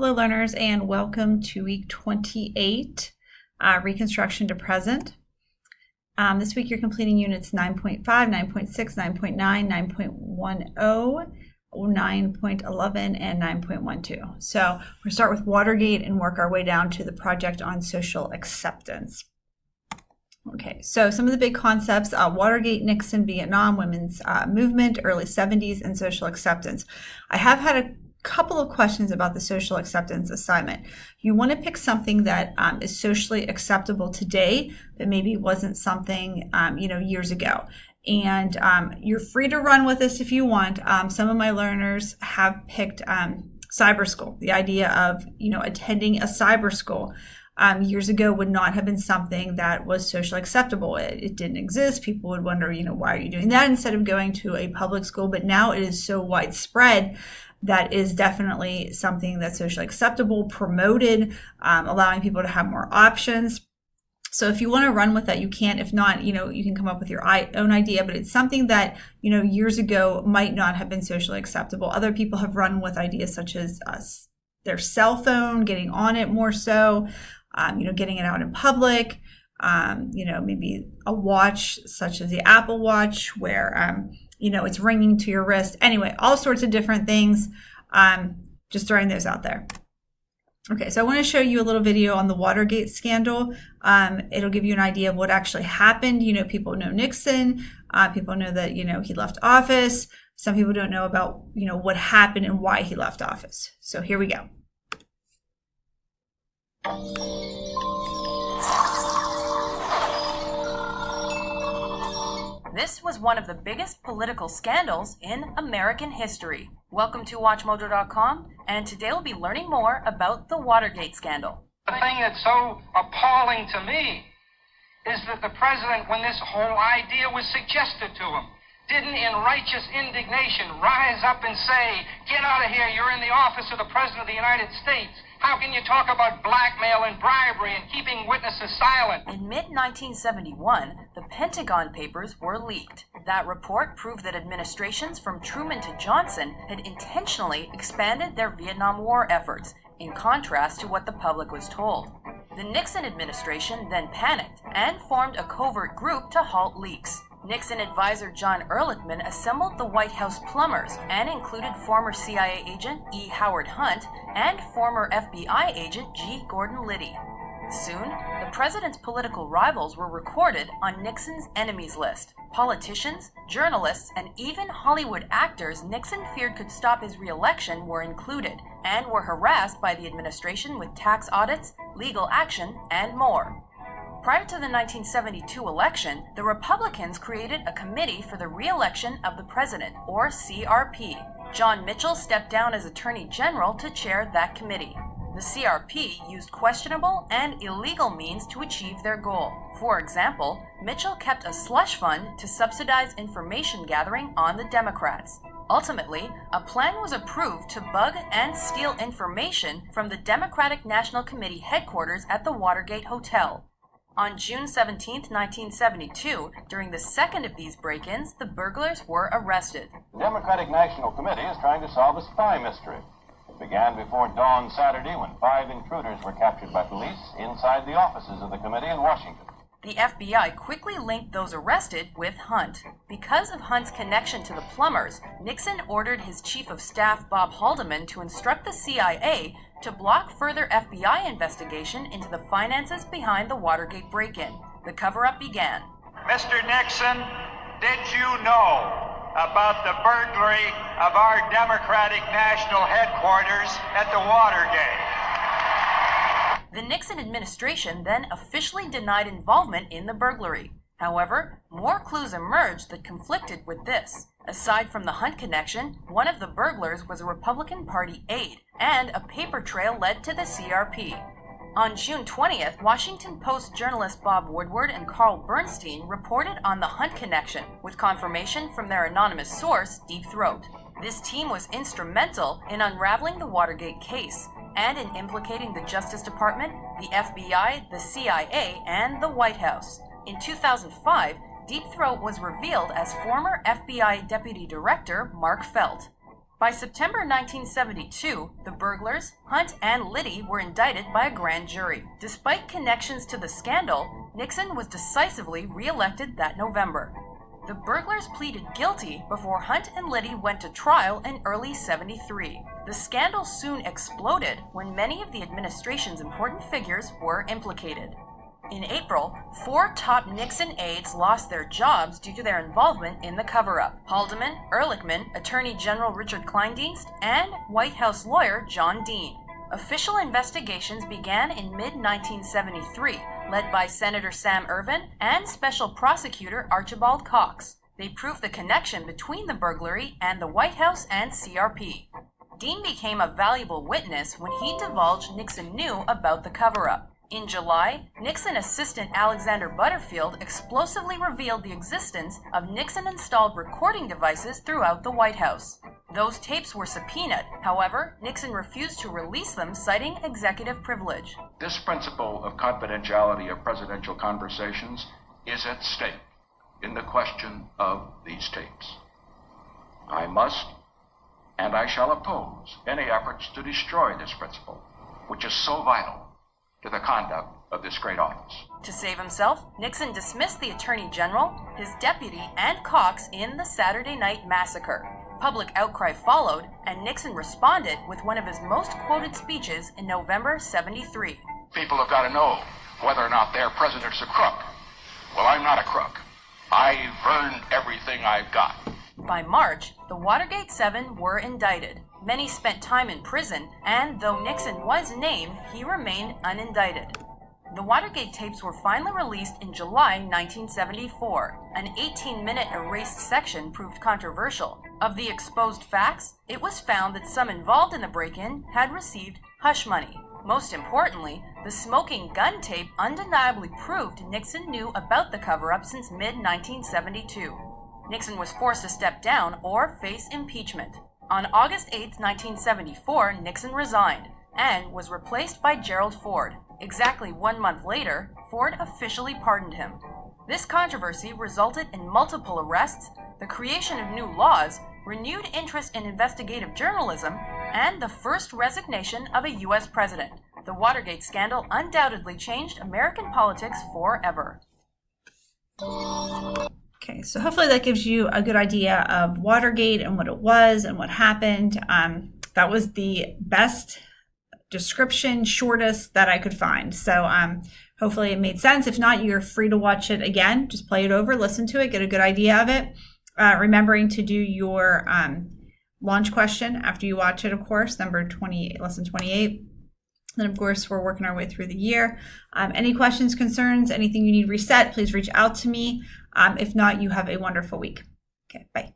Hello learners and welcome to week 28, Reconstruction to Present. This week you're completing units 9.5, 9.6, 9.9, 9.10, 9.11, and 9.12. So we're going to start with Watergate and work our way down to the project on social acceptance. Okay, so some of the big concepts, Watergate, Nixon, Vietnam, women's movement, early 70s, and social acceptance. I have had a couple of questions about the social acceptance assignment. You want to pick something that is socially acceptable today that maybe wasn't something years ago. And you're free to run with this if you want. Some of my learners have picked cyber school. The idea of attending a cyber school years ago would not have been something that was socially acceptable. It didn't exist. People would wonder, why are you doing that instead of going to a public school? But now it is so widespread that is definitely something that's socially acceptable, promoted, allowing people to have more options. So if you want to run with that, you can. If not, you can come up with your own idea, but it's something that, years ago might not have been socially acceptable. Other people have run with ideas such as their cell phone, getting on it more so, getting it out in public, maybe a watch such as the Apple Watch where, it's ringing to your wrist. Anyway, all sorts of different things. Just throwing those out there. Okay, so I want to show you a little video on the Watergate scandal. It'll give you an idea of what actually happened. People know Nixon. People know that, he left office. Some people don't know about, what happened and why he left office. So here we go. This was one of the biggest political scandals in American history. Welcome to WatchMojo.com, and today we'll be learning more about the Watergate scandal. The thing that's so appalling to me is that the president, when this whole idea was suggested to him, didn't in righteous indignation rise up and say, "Get out of here, you're in the office of the President of the United States. How can you talk about blackmail and bribery and keeping witnesses silent?" In mid-1971, the Pentagon Papers were leaked. That report proved that administrations from Truman to Johnson had intentionally expanded their Vietnam War efforts, in contrast to what the public was told. The Nixon administration then panicked and formed a covert group to halt leaks. Nixon advisor John Ehrlichman assembled the White House plumbers and included former CIA agent E. Howard Hunt and former FBI agent G. Gordon Liddy. Soon, the president's political rivals were recorded on Nixon's enemies list. Politicians, journalists, and even Hollywood actors Nixon feared could stop his re-election were included and were harassed by the administration with tax audits, legal action, and more. Prior to the 1972 election, the Republicans created a Committee for the Re-election of the President, or CRP. John Mitchell stepped down as Attorney General to chair that committee. The CRP used questionable and illegal means to achieve their goal. For example, Mitchell kept a slush fund to subsidize information gathering on the Democrats. Ultimately, a plan was approved to bug and steal information from the Democratic National Committee headquarters at the Watergate Hotel. On June 17, 1972, during the second of these break-ins, the burglars were arrested. The Democratic National Committee is trying to solve a spy mystery. It began before dawn Saturday when 5 intruders were captured by police inside the offices of the committee in Washington. The FBI quickly linked those arrested with Hunt. Because of Hunt's connection to the plumbers, Nixon ordered his chief of staff, Bob Haldeman, to instruct the CIA to block further FBI investigation into the finances behind the Watergate break-in. The cover-up began. Mr. Nixon, did you know about the burglary of our Democratic National Headquarters at the Watergate? The Nixon administration then officially denied involvement in the burglary. However, more clues emerged that conflicted with this. Aside from the Hunt connection, one of the burglars was a Republican Party aide, and a paper trail led to the CRP. On June 20th, Washington Post journalists Bob Woodward and Carl Bernstein reported on the Hunt connection, with confirmation from their anonymous source, Deep Throat. This team was instrumental in unraveling the Watergate case, and in implicating the Justice Department, the FBI, the CIA, and the White House. In 2005, Deep Throat was revealed as former FBI Deputy Director Mark Felt. By September 1972, the burglars, Hunt and Liddy, were indicted by a grand jury. Despite connections to the scandal, Nixon was decisively re-elected that November. The burglars pleaded guilty before Hunt and Liddy went to trial in early '73. The scandal soon exploded when many of the administration's important figures were implicated. In April, 4 top Nixon aides lost their jobs due to their involvement in the cover-up: Haldeman, Ehrlichman, Attorney General Richard Kleindienst, and White House lawyer John Dean. Official investigations began in mid-1973, led by Senator Sam Ervin and Special Prosecutor Archibald Cox. They proved the connection between the burglary and the White House and CRP. Dean became a valuable witness when he divulged Nixon knew about the cover-up. In July, Nixon assistant Alexander Butterfield explosively revealed the existence of Nixon-installed recording devices throughout the White House. Those tapes were subpoenaed. However, Nixon refused to release them, citing executive privilege. This principle of confidentiality of presidential conversations is at stake in the question of these tapes. I must and I shall oppose any efforts to destroy this principle, which is so vital to the conduct of this great office. To save himself, Nixon dismissed the Attorney General, his deputy, and Cox in the Saturday Night Massacre. Public outcry followed, and Nixon responded with one of his most quoted speeches in November '73. People have got to know whether or not their president's a crook. Well, I'm not a crook. I've earned everything I've got. By March, the Watergate 7 were indicted. Many spent time in prison, and though Nixon was named, he remained unindicted. The Watergate tapes were finally released in July 1974. An 18-minute erased section proved controversial. Of the exposed facts, it was found that some involved in the break-in had received hush money. Most importantly, the smoking gun tape undeniably proved Nixon knew about the cover-up since mid-1972. Nixon was forced to step down or face impeachment. On August 8, 1974, Nixon resigned and was replaced by Gerald Ford. Exactly 1 month later, Ford officially pardoned him. This controversy resulted in multiple arrests, the creation of new laws, renewed interest in investigative journalism, and the first resignation of a U.S. president. The Watergate scandal undoubtedly changed American politics forever. Okay, so hopefully that gives you a good idea of Watergate and what it was and what happened. That was the best description, shortest that I could find. So hopefully it made sense. If not, you're free to watch it again. Just play it over, listen to it, get a good idea of it. Remembering to do your launch question after you watch it, of course, number 28, lesson 28. Then, of course, we're working our way through the year. Any questions, concerns, anything you need reset, please reach out to me. If not, you have a wonderful week. Okay, bye.